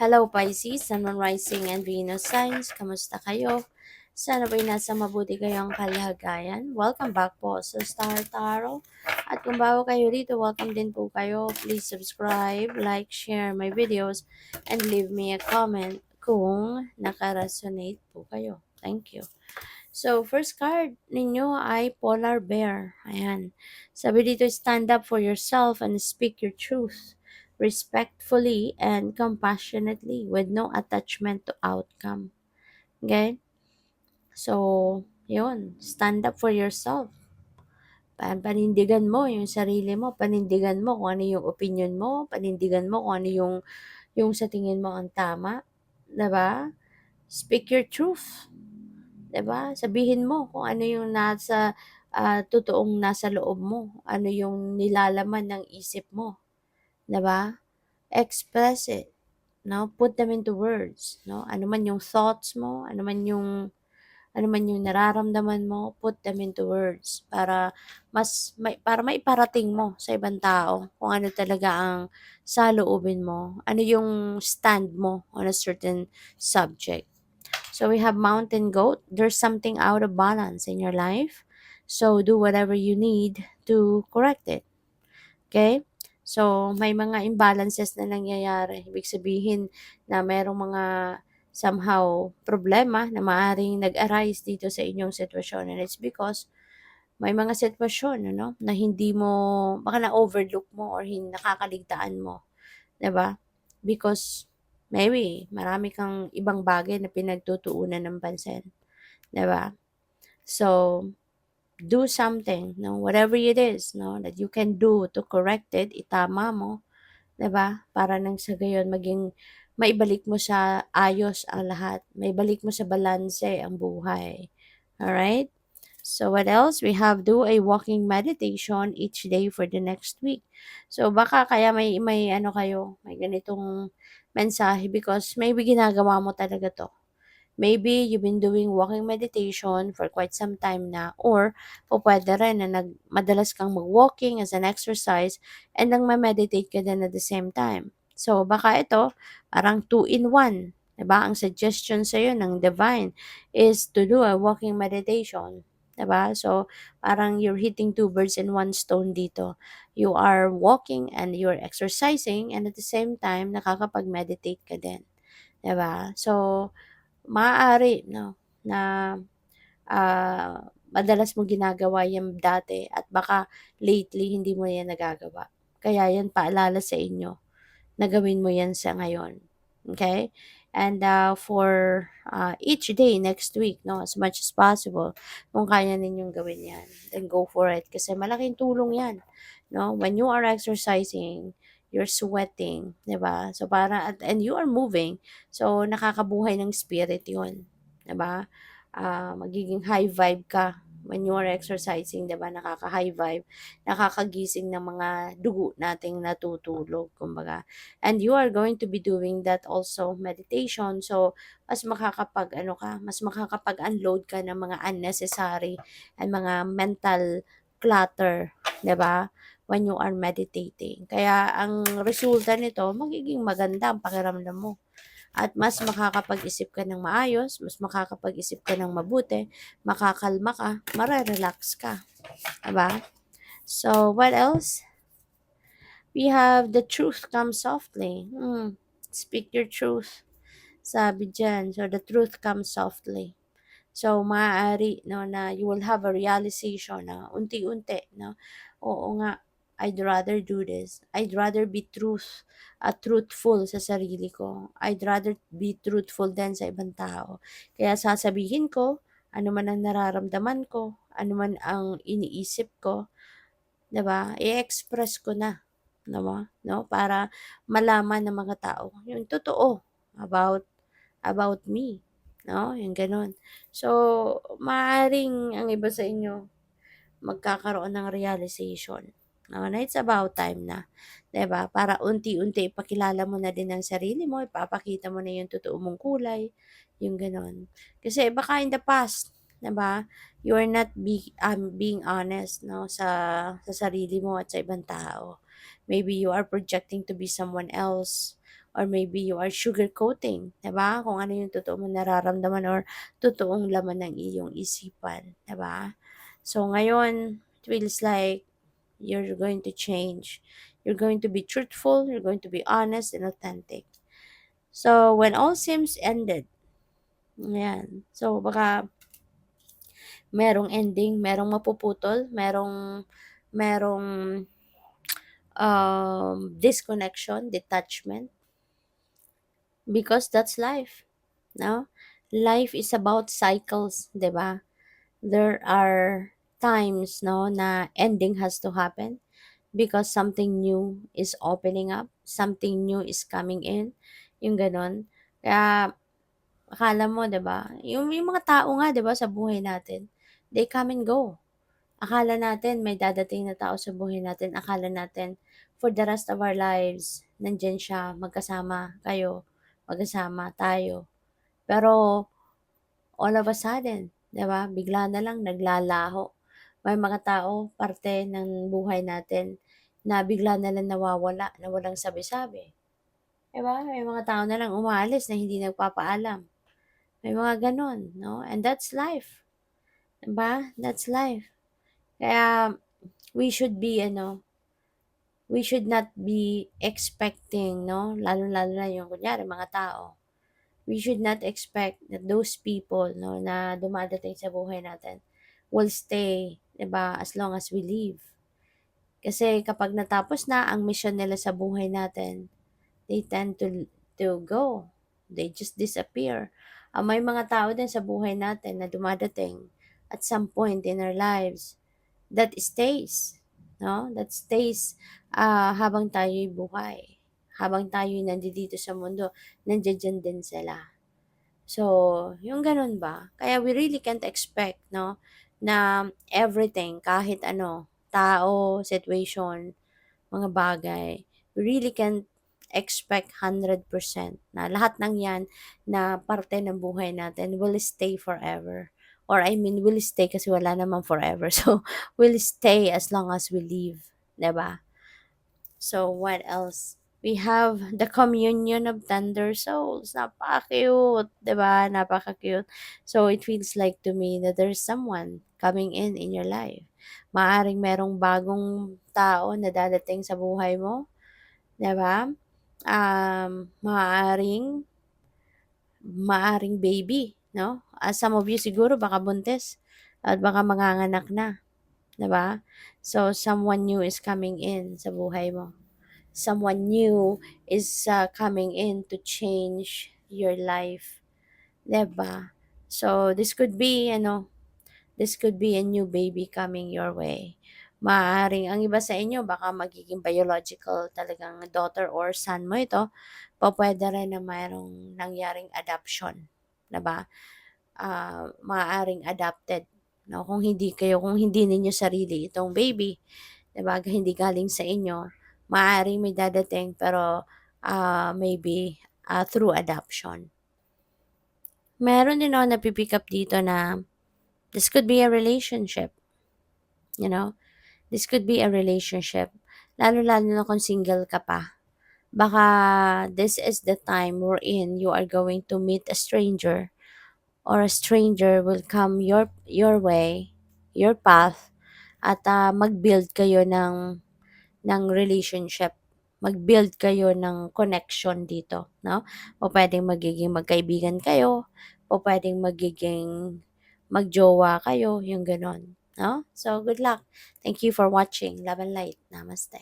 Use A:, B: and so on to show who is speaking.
A: Hello Pisces, Sun, Moon, Rising, and Venus signs. Kamusta kayo? Sana ba'y nasa mabuti kayong kalagayan? Welcome back po sa Star Tarot. At kung bago kayo rito, welcome din po kayo. Please subscribe, like, share my videos, and leave me a comment kung nakaresonate po kayo. Thank you. So, first card ninyo ay Polar Bear. Ayan. Sabi dito, stand up for yourself and speak your truth respectfully and compassionately with no attachment to outcome. Okay? So, yun. Stand up for yourself. Panindigan mo yung sarili mo. Panindigan mo kung ano yung opinion mo. Panindigan mo kung ano yung sa tingin mo ang tama. Diba? Speak your truth. 'Di ba? Sabihin mo kung ano yung totoong nasa loob mo, ano yung nilalaman ng isip mo, 'di ba? Express it, no? Put them into words, no? Ano man yung thoughts mo, ano man yung nararamdaman mo, put them into words para maiparating mo sa ibang tao kung ano talaga ang saloobin mo, ano yung stand mo on a certain subject. So we have mountain goat. There's something out of balance in your life. So do whatever you need to correct it. Okay? So may mga imbalances na nangyayari. Ibig sabihin na merong mga somehow problema na maaring nag-arise dito sa inyong sitwasyon. And it's because may mga sitwasyon na hindi mo, baka na-overlook mo or nakakaligtaan mo. 'Di ba? Because maybe marami kang ibang bagay na pinagtutuunan ng pansin, 'di ba? So, do something, no, whatever it is, no, that you can do to correct it, itama mo, 'di ba? Para nang sa gayon maibalik mo sa ayos ang lahat, maibalik mo sa balanse ang buhay. All right? So what else? We have do a walking meditation each day for the next week. So baka kaya may ano kayo, may ganitong mensahe because maybe ginagawa mo talaga 'to. Maybe you've been doing walking meditation for quite some time na or pwede rin na madalas kang mag-walking as an exercise and nagme-meditate ka din at the same time. So baka ito parang 2 in 1, 'di ba? Ang suggestion sa iyo ng divine is to do a walking meditation, 'di ba? So parang you're hitting two birds in one stone dito. You are walking and you're exercising and at the same time nakakapag-meditate ka din, 'di ba? So maaari 'no, na, madalas mo ginagawa 'yan dati at baka lately hindi mo 'yan nagagawa. Kaya 'yan paalala sa inyo na gawin mo 'yan sa ngayon, okay? And, each day next week 'no, as much as possible kung kaya ninyong gawin 'yan, then go for it kasi malaking tulong 'yan 'no. When you are exercising, you're sweating, 'di ba? So, and you are moving, so nakakabuhay ng spirit 'yun, 'di ba? Magiging high vibe ka when you are exercising, 'di ba? Nakaka-high vibe, nakakagising ng mga dugo nating natutulog kumbaga. And you are going to be doing that also meditation. So, mas makakapag-unload ka ng mga unnecessary and mga mental clutter, 'di ba? When you are meditating. Kaya ang resulta nito, magiging maganda ang pakiramdam mo. At mas makakapag-isip ka ng maayos, mas makakapag-isip ka ng mabuti, makakalma ka, mare-relax ka, 'di ba? So, what else? We have the truth comes softly. Speak your truth. Sabi dyan. So, the truth comes softly. So, maaari no, na you will have a realization na unti-unti. No? Oo nga, I'd rather do this. I'd rather be truthful sa sarili ko. I'd rather be truthful din sa ibang tao. Kaya sasabihin ko, ano man ang nararamdaman ko, ano man ang iniisip ko, 'di ba? I-express ko na, 'di ba? No, para malaman ng mga tao yung totoo about me, no? Yung gano'n. So, maaaring ang iba sa inyo magkakaroon ng realization, no, na it's about time na, 'di ba? Para unti-unti ipakilala mo na din ang sarili mo, ipapakita mo na yung totoo mong kulay, yung gano'n. Kasi baka in the past, 'di ba, you are not being honest, no, sa sarili mo at sa ibang tao. Maybe you are projecting to be someone else or maybe you are sugarcoating, 'di ba? Kung ano yung totoo mo nararamdaman or totoong laman ng iyong isipan, 'di ba? So ngayon, it feels like you're going to change. You're going to be truthful, you're going to be honest and authentic. So when all seems ended, yan. So baka merong ending, merong mapuputol, merong disconnection, detachment, because that's life, no? Life is about cycles, 'di ba? There are times, no, na ending has to happen because something new is opening up, something new is coming in, yung gano'n. Kaya akala mo, 'di ba, yung mga tao nga, 'di ba, sa buhay natin, they come and go. Akala natin may dadating na tao sa buhay natin, akala natin for the rest of our lives, nandiyan siya, magkasama kayo, magkasama tayo. Pero all of a sudden, 'di ba, bigla na lang naglalaho. May mga tao, parte ng buhay natin, na bigla na lang nawawala, na walang sabi-sabi. 'Di ba? May mga tao na lang umaalis na hindi nagpapaalam. May mga gano'n, 'no? And that's life, 'di ba? That's life. Kaya we should be ano, we should not be expecting, 'no, lalong-lalo na yung kunyari mga tao. We should not expect that those people, 'no, na dumadating sa buhay natin will stay, 'di ba, as long as we live. Kasi kapag natapos na ang mission nila sa buhay natin, they tend to go. They just disappear. May mga tao din sa buhay natin na dumadating at some point in our lives that stays, no? That stays habang tayo'y buhay. Habang tayo'y nandito sa mundo, nandiyan din sila. So, yung ganun ba? Kaya we really can't expect, no, na everything, kahit ano, tao, situation, mga bagay, we really can't expect 100% na lahat ng yan na parte ng buhay natin will stay forever. Or I mean, will stay kasi wala naman forever. So, will stay as long as we live. 'Di ba? So, what else? We have the communion of tender souls. Napaka-cute, 'di ba? Napaka-cute. So, it feels like to me that there's someone coming in your life. Maaring merong bagong tao na dadating sa buhay mo, 'di ba? Maaaring maaring baby, 'no? Some of you siguro baka buntis at baka manganganak na, 'di ba? So, someone new is coming in sa buhay mo. Someone new is coming in to change your life, 'di ba? So this could be this could be a new baby coming your way. Maaaring ang iba sa inyo baka magiging biological talagang daughter or son mo ito. Pupuwede rin na mayroong nangyaring adoption, 'di ba? Maaaring adopted, 'no, kung hindi ninyo sarili itong baby, 'di ba, hindi galing sa inyo, maaaring may dadating pero, maybe, through adoption. Meron din ako napi-pick up dito na this could be a relationship, you know? This could be a relationship, lalo-lalo na kung single ka pa. Baka this is the time wherein you are going to meet a stranger or a stranger will come your way, your path, at mag-build kayo ng relationship. Mag-build kayo ng connection dito, no? O pwedeng magiging magkaibigan kayo, o pwedeng magiging magjowa kayo, yung gano'n, no? So, good luck. Thank you for watching. Love and light. Namaste.